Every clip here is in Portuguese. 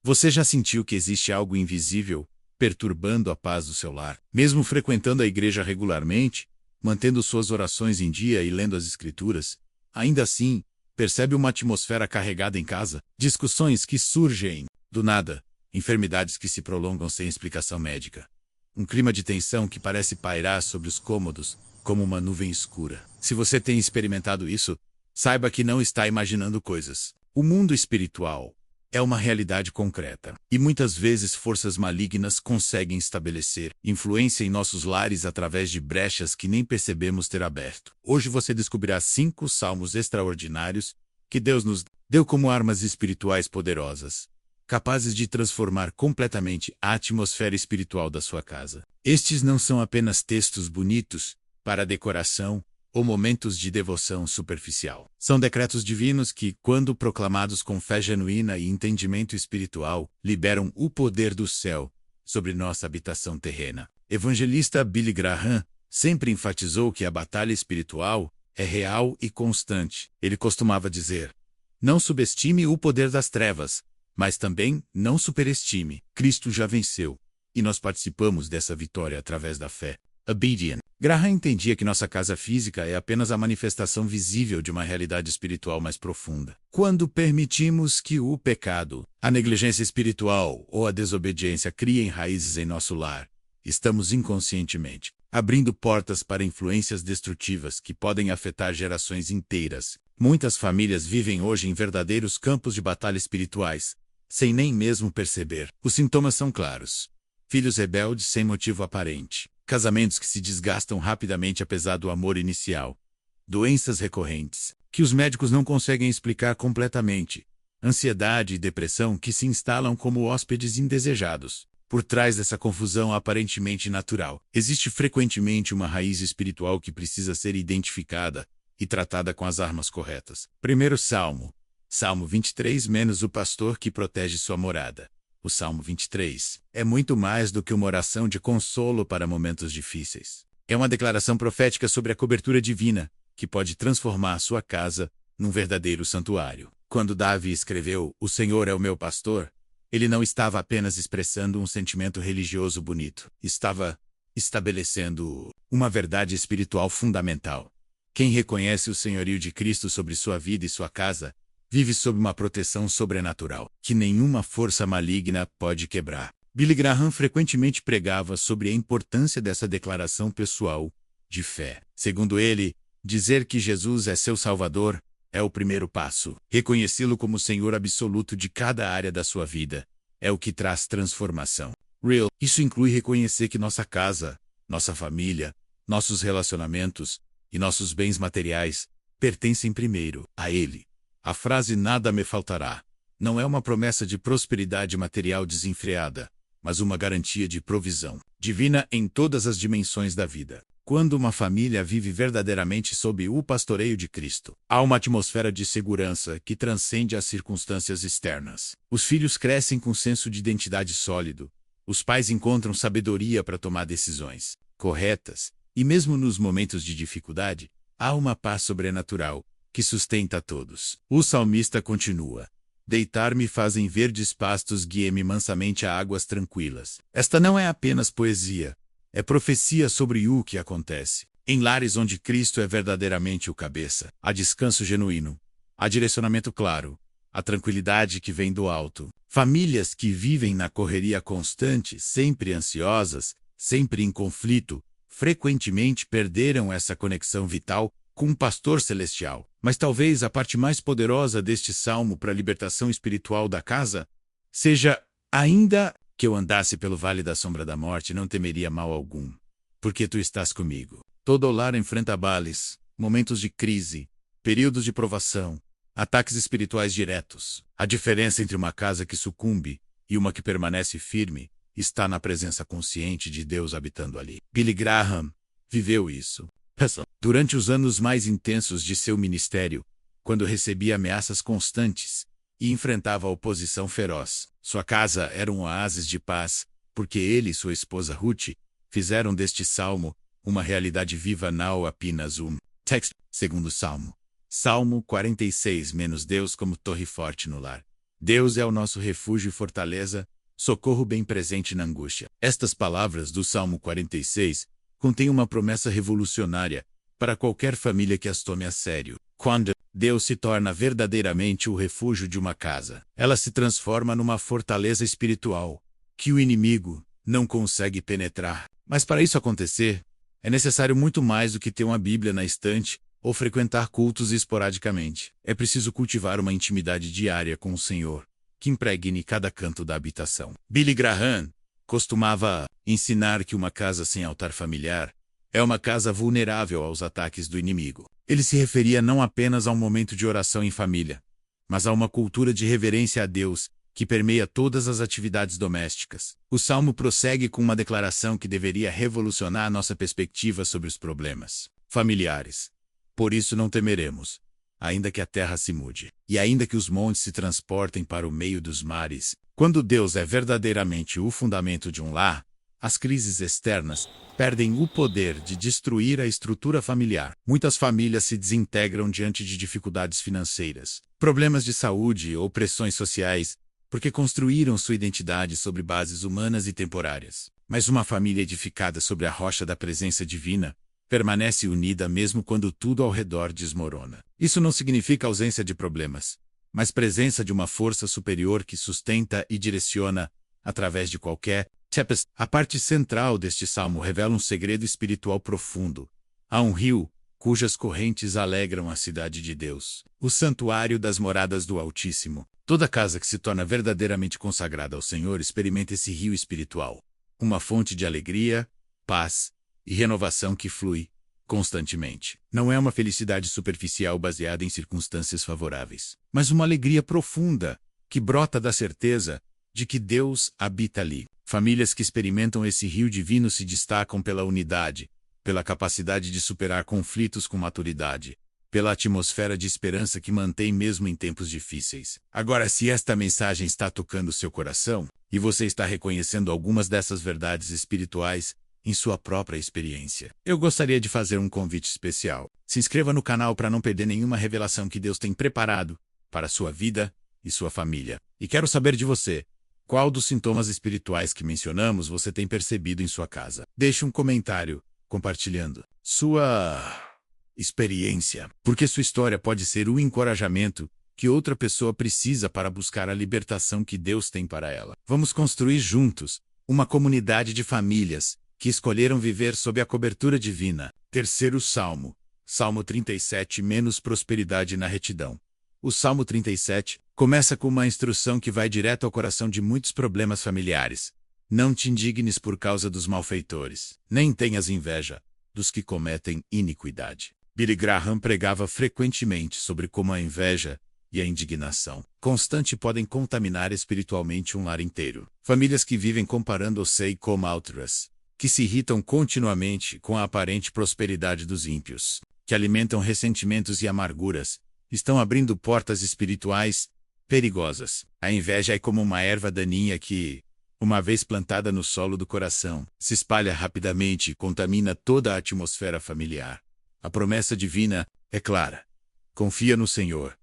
Você já sentiu que existe algo invisível perturbando a paz do seu lar? Mesmo frequentando a igreja regularmente, mantendo suas orações em dia e lendo as escrituras, ainda assim, percebe uma atmosfera carregada em casa? Discussões que surgem do nada, enfermidades que se prolongam sem explicação médica. Um clima de tensão que parece pairar sobre os cômodos como uma nuvem escura. Se você tem experimentado isso, saiba que não está imaginando coisas. O mundo espiritual é uma realidade concreta, e muitas vezes forças malignas conseguem estabelecer influência em nossos lares através de brechas que nem percebemos ter aberto. Hoje você descobrirá 5 salmos extraordinários que Deus nos deu como armas espirituais poderosas, capazes de transformar completamente a atmosfera espiritual da sua casa. Estes não são apenas textos bonitos para decoração ou momentos de devoção superficial. São decretos divinos que, quando proclamados com fé genuína e entendimento espiritual, liberam o poder do céu sobre nossa habitação terrena. Evangelista Billy Graham sempre enfatizou que a batalha espiritual é real e constante. Ele costumava dizer: não subestime o poder das trevas, mas também não superestime. Cristo já venceu, e nós participamos dessa vitória através da fé. Obedient. Graham entendia que nossa casa física é apenas a manifestação visível de uma realidade espiritual mais profunda. Quando permitimos que o pecado, a negligência espiritual ou a desobediência criem raízes em nosso lar, estamos inconscientemente abrindo portas para influências destrutivas que podem afetar gerações inteiras. Muitas famílias vivem hoje em verdadeiros campos de batalha espirituais, sem nem mesmo perceber. Os sintomas são claros: filhos rebeldes sem motivo aparente, casamentos que se desgastam rapidamente apesar do amor inicial, doenças recorrentes que os médicos não conseguem explicar completamente, ansiedade e depressão que se instalam como hóspedes indesejados. Por trás dessa confusão aparentemente natural, existe frequentemente uma raiz espiritual que precisa ser identificada e tratada com as armas corretas. Primeiro Salmo, Salmo 23 menos o pastor que protege sua morada. O Salmo 23 é muito mais do que uma oração de consolo para momentos difíceis. É uma declaração profética sobre a cobertura divina, que pode transformar sua casa num verdadeiro santuário. Quando Davi escreveu "O Senhor é o meu pastor", ele não estava apenas expressando um sentimento religioso bonito. Estava estabelecendo uma verdade espiritual fundamental. Quem reconhece o senhorio de Cristo sobre sua vida e sua casa, vive sob uma proteção sobrenatural, que nenhuma força maligna pode quebrar. Billy Graham frequentemente pregava sobre a importância dessa declaração pessoal de fé. Segundo ele, dizer que Jesus é seu Salvador é o primeiro passo. Reconhecê-lo como Senhor absoluto de cada área da sua vida é o que traz transformação. Real. Isso inclui reconhecer que nossa casa, nossa família, nossos relacionamentos e nossos bens materiais pertencem primeiro a Ele. A frase "nada me faltará" não é uma promessa de prosperidade material desenfreada, mas uma garantia de provisão divina em todas as dimensões da vida. Quando uma família vive verdadeiramente sob o pastoreio de Cristo, há uma atmosfera de segurança que transcende as circunstâncias externas. Os filhos crescem com senso de identidade sólido, os pais encontram sabedoria para tomar decisões corretas, e mesmo nos momentos de dificuldade, há uma paz sobrenatural que sustenta a todos. O salmista continua: deitar-me fazem verdes pastos, guie-me mansamente a águas tranquilas. Esta não é apenas poesia. É profecia sobre o que acontece. Em lares onde Cristo é verdadeiramente o cabeça, há descanso genuíno, há direcionamento claro, há tranquilidade que vem do alto. Famílias que vivem na correria constante, sempre ansiosas, sempre em conflito, frequentemente perderam essa conexão vital com um pastor celestial. Mas talvez a parte mais poderosa deste salmo para a libertação espiritual da casa seja: ainda que eu andasse pelo vale da sombra da morte, não temeria mal algum, porque tu estás comigo. Todo lar enfrenta vales, momentos de crise, períodos de provação, ataques espirituais diretos. A diferença entre uma casa que sucumbe e uma que permanece firme está na presença consciente de Deus habitando ali. Billy Graham viveu isso. Durante os anos mais intensos de seu ministério, quando recebia ameaças constantes e enfrentava a oposição feroz, sua casa era um oásis de paz, porque ele e sua esposa Ruth fizeram deste salmo uma realidade viva. Não apenas um texto. Segundo Salmo, Salmo 46 menos Deus como torre forte no lar. Deus é o nosso refúgio e fortaleza, socorro bem presente na angústia. Estas palavras do Salmo 46 contêm uma promessa revolucionária para qualquer família que as tome a sério. Quando Deus se torna verdadeiramente o refúgio de uma casa, ela se transforma numa fortaleza espiritual que o inimigo não consegue penetrar. Mas para isso acontecer, é necessário muito mais do que ter uma Bíblia na estante ou frequentar cultos esporadicamente. É preciso cultivar uma intimidade diária com o Senhor, que impregne cada canto da habitação. Billy Graham costumava ensinar que uma casa sem altar familiar é uma casa vulnerável aos ataques do inimigo. Ele se referia não apenas a um momento de oração em família, mas a uma cultura de reverência a Deus que permeia todas as atividades domésticas. O Salmo prossegue com uma declaração que deveria revolucionar nossa perspectiva sobre os problemas familiares. Por isso não temeremos, ainda que a terra se mude, e ainda que os montes se transportem para o meio dos mares. Quando Deus é verdadeiramente o fundamento de um lar, as crises externas perdem o poder de destruir a estrutura familiar. Muitas famílias se desintegram diante de dificuldades financeiras, problemas de saúde ou pressões sociais, porque construíram sua identidade sobre bases humanas e temporárias. Mas uma família edificada sobre a rocha da presença divina permanece unida mesmo quando tudo ao redor desmorona. Isso não significa ausência de problemas, mas presença de uma força superior que sustenta e direciona através de qualquer tempestade. A parte central deste salmo revela um segredo espiritual profundo. Há um rio cujas correntes alegram a cidade de Deus, o santuário das moradas do Altíssimo. Toda casa que se torna verdadeiramente consagrada ao Senhor experimenta esse rio espiritual, uma fonte de alegria, paz e renovação que flui constantemente. Não é uma felicidade superficial baseada em circunstâncias favoráveis, mas uma alegria profunda que brota da certeza de que Deus habita ali. Famílias que experimentam esse rio divino se destacam pela unidade, pela capacidade de superar conflitos com maturidade, pela atmosfera de esperança que mantém mesmo em tempos difíceis. Agora, se esta mensagem está tocando seu coração, e você está reconhecendo algumas dessas verdades espirituais em sua própria experiência, eu gostaria de fazer um convite especial. Se inscreva no canal para não perder nenhuma revelação que Deus tem preparado para a sua vida e sua família. E quero saber de você, qual dos sintomas espirituais que mencionamos você tem percebido em sua casa? Deixe um comentário compartilhando sua experiência, porque sua história pode ser o encorajamento que outra pessoa precisa para buscar a libertação que Deus tem para ela. Vamos construir juntos uma comunidade de famílias que escolheram viver sob a cobertura divina. Terceiro Salmo, Salmo 37, menos prosperidade na retidão. O Salmo 37 começa com uma instrução que vai direto ao coração de muitos problemas familiares. Não te indignes por causa dos malfeitores, nem tenhas inveja dos que cometem iniquidade. Billy Graham pregava frequentemente sobre como a inveja e a indignação constante podem contaminar espiritualmente um lar inteiro. Famílias que vivem comparando-se com outras, que se irritam continuamente com a aparente prosperidade dos ímpios, que alimentam ressentimentos e amarguras, estão abrindo portas espirituais perigosas. A inveja é como uma erva daninha que, uma vez plantada no solo do coração, se espalha rapidamente e contamina toda a atmosfera familiar. A promessa divina é clara. Confia no Senhor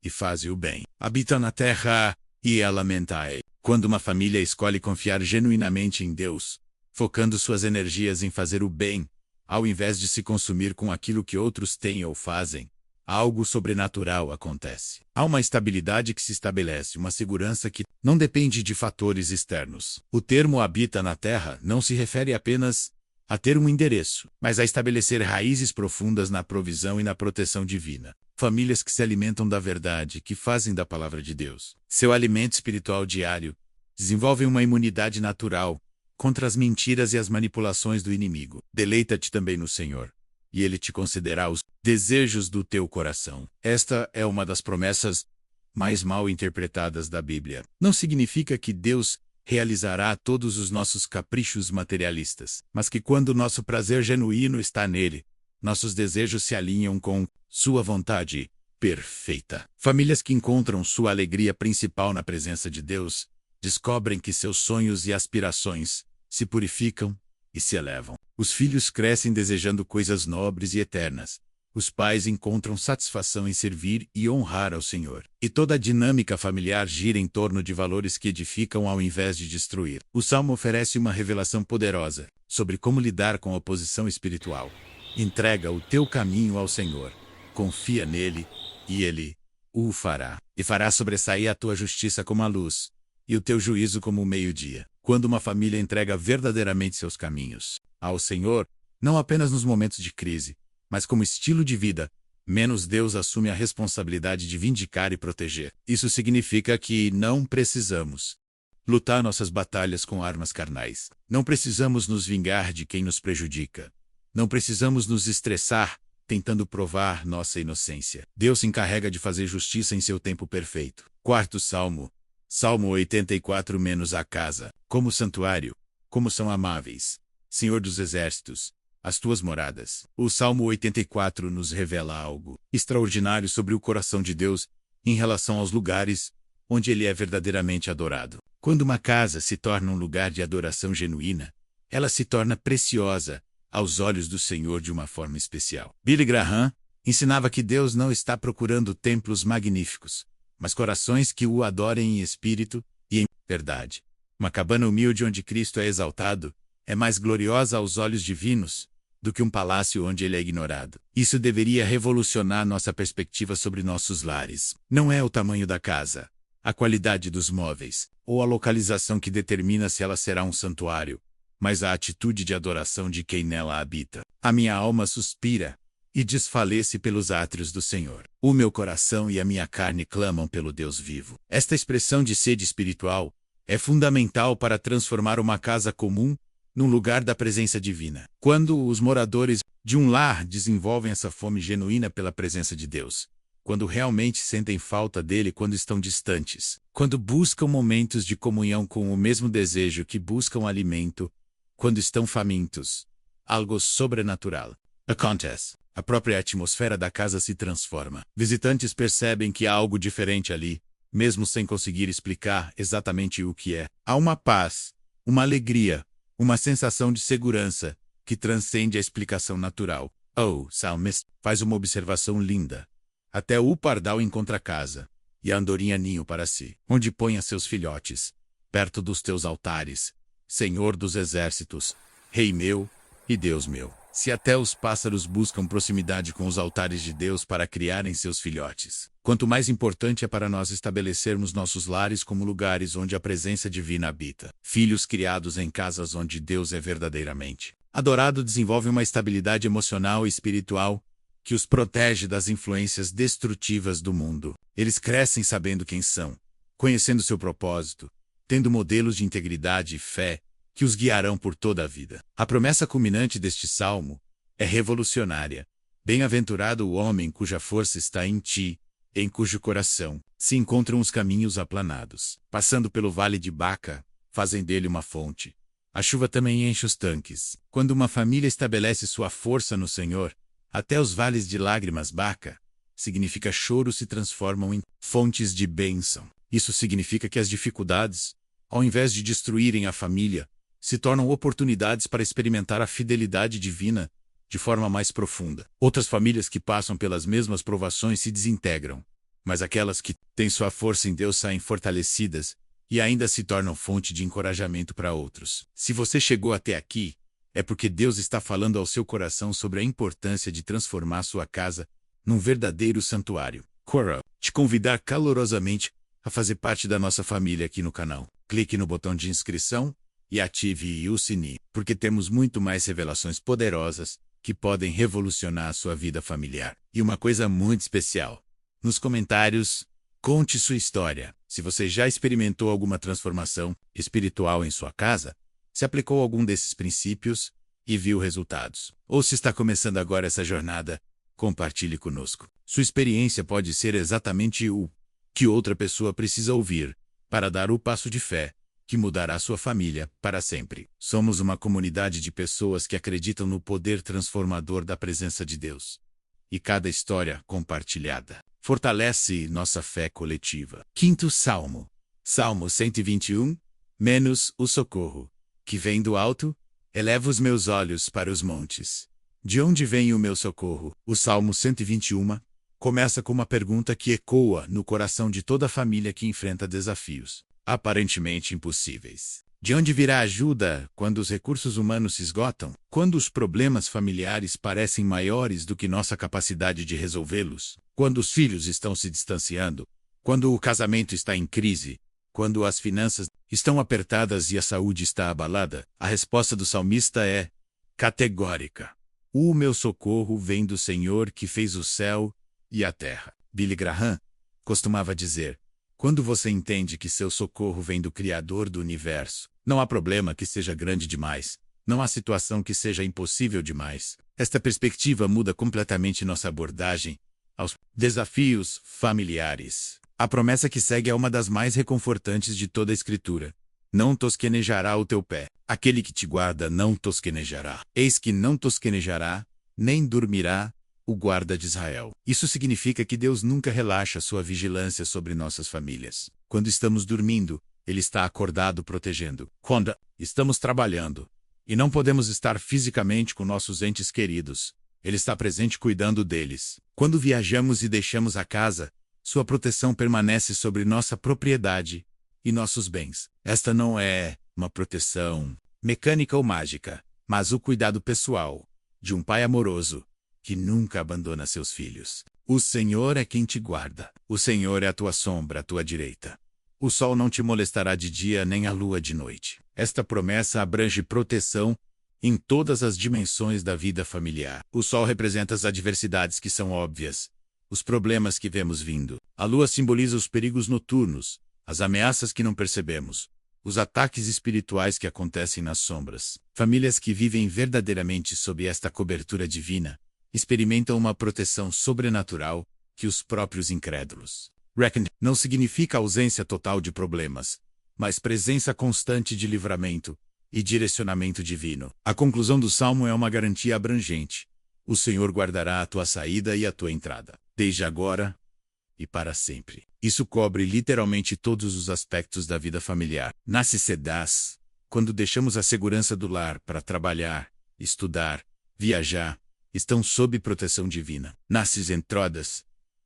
e faze o bem. Habita na terra e ela mentai. Quando uma família escolhe confiar genuinamente em Deus, focando suas energias em fazer o bem, ao invés de se consumir com aquilo que outros têm ou fazem, algo sobrenatural acontece. Há uma estabilidade que se estabelece, uma segurança que não depende de fatores externos. O termo habita na terra não se refere apenas a ter um endereço, mas a estabelecer raízes profundas na provisão e na proteção divina. Famílias que se alimentam da verdade, que fazem da palavra de Deus seu alimento espiritual diário, desenvolvem uma imunidade natural contra as mentiras e as manipulações do inimigo. Deleita-te também no Senhor, e Ele te concederá os desejos do teu coração. Esta é uma das promessas mais mal interpretadas da Bíblia. Não significa que Deus realizará todos os nossos caprichos materialistas, mas que quando nosso prazer genuíno está nele, nossos desejos se alinham com sua vontade perfeita. Famílias que encontram sua alegria principal na presença de Deus, descobrem que seus sonhos e aspirações se purificam e se elevam. Os filhos crescem desejando coisas nobres e eternas, Os pais encontram satisfação em servir e honrar ao Senhor. E toda a dinâmica familiar gira em torno de valores que edificam ao invés de destruir. O Salmo oferece uma revelação poderosa sobre como lidar com a oposição espiritual. Entrega o teu caminho ao Senhor. Confia nele, e ele o fará. E fará sobressair a tua justiça como a luz, e o teu juízo como o meio-dia. Quando uma família entrega verdadeiramente seus caminhos ao Senhor, não apenas nos momentos de crise, mas como estilo de vida, menos Deus assume a responsabilidade de vindicar e proteger. Isso significa que não precisamos lutar nossas batalhas com armas carnais. Não precisamos nos vingar de quem nos prejudica. Não precisamos nos estressar tentando provar nossa inocência. Deus se encarrega de fazer justiça em seu tempo perfeito. Quarto Salmo. Salmo 84 menos a casa. Como santuário, como são amáveis, Senhor dos exércitos, as tuas moradas. O Salmo 84 nos revela algo extraordinário sobre o coração de Deus em relação aos lugares onde ele é verdadeiramente adorado. Quando uma casa se torna um lugar de adoração genuína, ela se torna preciosa aos olhos do Senhor de uma forma especial. Billy Graham ensinava que Deus não está procurando templos magníficos, mas corações que o adorem em espírito e em verdade. Uma cabana humilde onde Cristo é exaltado é mais gloriosa aos olhos divinos do que um palácio onde ele é ignorado. Isso deveria revolucionar nossa perspectiva sobre nossos lares. Não é o tamanho da casa, a qualidade dos móveis, ou a localização que determina se ela será um santuário, mas a atitude de adoração de quem nela habita. A minha alma suspira e desfalece pelos átrios do Senhor. O meu coração e a minha carne clamam pelo Deus vivo. Esta expressão de sede espiritual é fundamental para transformar uma casa comum num lugar da presença divina. Quando os moradores de um lar desenvolvem essa fome genuína pela presença de Deus, quando realmente sentem falta dele quando estão distantes, quando buscam momentos de comunhão com o mesmo desejo que buscam alimento, quando estão famintos, algo sobrenatural acontece. A própria atmosfera da casa se transforma. Visitantes percebem que há algo diferente ali, mesmo sem conseguir explicar exatamente o que é. Há uma paz, uma alegria, uma sensação de segurança que transcende a explicação natural. O salmista faz uma observação linda. Até o pardal encontra casa, e a andorinha ninho para si, onde ponha seus filhotes, perto dos teus altares, Senhor dos exércitos, Rei meu e Deus meu. Se até os pássaros buscam proximidade com os altares de Deus para criarem seus filhotes, quanto mais importante é para nós estabelecermos nossos lares como lugares onde a presença divina habita. Filhos criados em casas onde Deus é verdadeiramente adorado desenvolvem uma estabilidade emocional e espiritual que os protege das influências destrutivas do mundo. Eles crescem sabendo quem são, conhecendo seu propósito, tendo modelos de integridade e fé que os guiarão por toda a vida. A promessa culminante deste salmo é revolucionária. Bem-aventurado o homem cuja força está em ti, em cujo coração se encontram os caminhos aplanados. Passando pelo vale de Baca, fazem dele uma fonte. A chuva também enche os tanques. Quando uma família estabelece sua força no Senhor, até os vales de lágrimas Baca, significa choro, se transformam em fontes de bênção. Isso significa que as dificuldades, ao invés de destruírem a família, se tornam oportunidades para experimentar a fidelidade divina de forma mais profunda. Outras famílias que passam pelas mesmas provações se desintegram, mas aquelas que têm sua força em Deus saem fortalecidas e ainda se tornam fonte de encorajamento para outros. Se você chegou até aqui, é porque Deus está falando ao seu coração sobre a importância de transformar sua casa num verdadeiro santuário. Quero te convidar calorosamente a fazer parte da nossa família aqui no canal. Clique no botão de inscrição e ative o sininho, porque temos muito mais revelações poderosas que podem revolucionar a sua vida familiar. E uma coisa muito especial, nos comentários, conte sua história. Se você já experimentou alguma transformação espiritual em sua casa, se aplicou algum desses princípios e viu resultados. Ou se está começando agora essa jornada, compartilhe conosco. Sua experiência pode ser exatamente o que outra pessoa precisa ouvir para dar o passo de fé que mudará sua família para sempre. Somos uma comunidade de pessoas que acreditam no poder transformador da presença de Deus. E cada história compartilhada fortalece nossa fé coletiva. Quinto Salmo. Salmo 121, menos o socorro, que vem do alto, eleva os meus olhos para os montes. De onde vem o meu socorro? O Salmo 121 começa com uma pergunta que ecoa no coração de toda família que enfrenta desafios aparentemente impossíveis. De onde virá ajuda quando os recursos humanos se esgotam? Quando os problemas familiares parecem maiores do que nossa capacidade de resolvê-los? Quando os filhos estão se distanciando? Quando o casamento está em crise? Quando as finanças estão apertadas e a saúde está abalada? A resposta do salmista é categórica. O meu socorro vem do Senhor que fez o céu e a terra. Billy Graham costumava dizer: quando você entende que seu socorro vem do Criador do universo, não há problema que seja grande demais, não há situação que seja impossível demais. Esta perspectiva muda completamente nossa abordagem aos desafios familiares. A promessa que segue é uma das mais reconfortantes de toda a Escritura. Não tosquenejará o teu pé. Aquele que te guarda não tosquenejará. Eis que não tosquenejará, nem dormirá o guarda de Israel. Isso significa que Deus nunca relaxa sua vigilância sobre nossas famílias. Quando estamos dormindo, Ele está acordado protegendo. Quando estamos trabalhando e não podemos estar fisicamente com nossos entes queridos, Ele está presente cuidando deles. Quando viajamos e deixamos a casa, sua proteção permanece sobre nossa propriedade e nossos bens. Esta não é uma proteção mecânica ou mágica, mas o cuidado pessoal de um pai amoroso que nunca abandona seus filhos. O Senhor é quem te guarda. O Senhor é a tua sombra à tua direita. O sol não te molestará de dia, nem a lua de noite. Esta promessa abrange proteção em todas as dimensões da vida familiar. O sol representa as adversidades que são óbvias, os problemas que vemos vindo. A lua simboliza os perigos noturnos, as ameaças que não percebemos, os ataques espirituais que acontecem nas sombras. Famílias que vivem verdadeiramente sob esta cobertura divina experimentam uma proteção sobrenatural que os próprios incrédulos. Reckon não significa ausência total de problemas, mas presença constante de livramento e direcionamento divino. A conclusão do Salmo é uma garantia abrangente. O Senhor guardará a tua saída e a tua entrada, desde agora e para sempre. Isso cobre literalmente todos os aspectos da vida familiar. Nasce cedas, quando deixamos a segurança do lar para trabalhar, estudar, viajar, estão sob proteção divina. Nasces entrodas,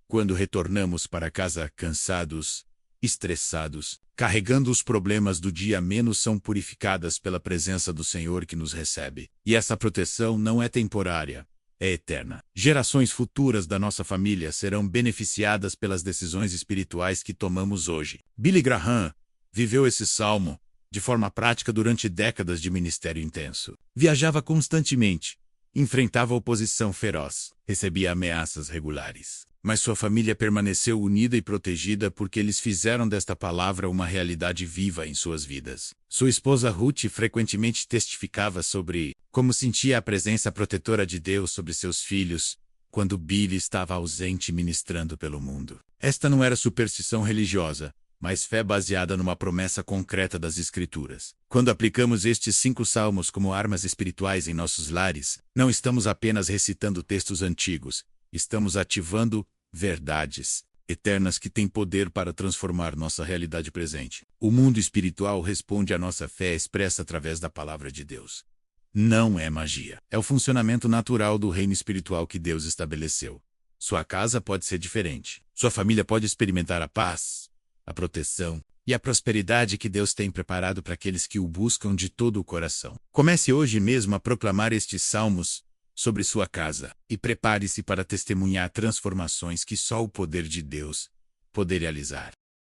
quando retornamos para casa cansados, estressados, carregando os problemas do dia menos são purificadas pela presença do Senhor que nos recebe. E essa proteção não é temporária, é eterna. Gerações futuras da nossa família serão beneficiadas pelas decisões espirituais que tomamos hoje. Billy Graham viveu esse salmo de forma prática durante décadas de ministério intenso. Viajava constantemente, enfrentava oposição feroz, recebia ameaças regulares. Mas sua família permaneceu unida e protegida porque eles fizeram desta palavra uma realidade viva em suas vidas. Sua esposa Ruth frequentemente testificava sobre como sentia a presença protetora de Deus sobre seus filhos quando Billy estava ausente ministrando pelo mundo. Esta não era superstição religiosa, mas fé baseada numa promessa concreta das Escrituras. Quando aplicamos estes 5 salmos como armas espirituais em nossos lares, não estamos apenas recitando textos antigos, estamos ativando verdades eternas que têm poder para transformar nossa realidade presente. O mundo espiritual responde à nossa fé expressa através da palavra de Deus. Não é magia. É o funcionamento natural do reino espiritual que Deus estabeleceu. Sua casa pode ser diferente. Sua família pode experimentar a paz, a proteção e a prosperidade que Deus tem preparado para aqueles que o buscam de todo o coração. Comece hoje mesmo a proclamar estes salmos sobre sua casa e prepare-se para testemunhar transformações que só o poder de Deus pode realizar.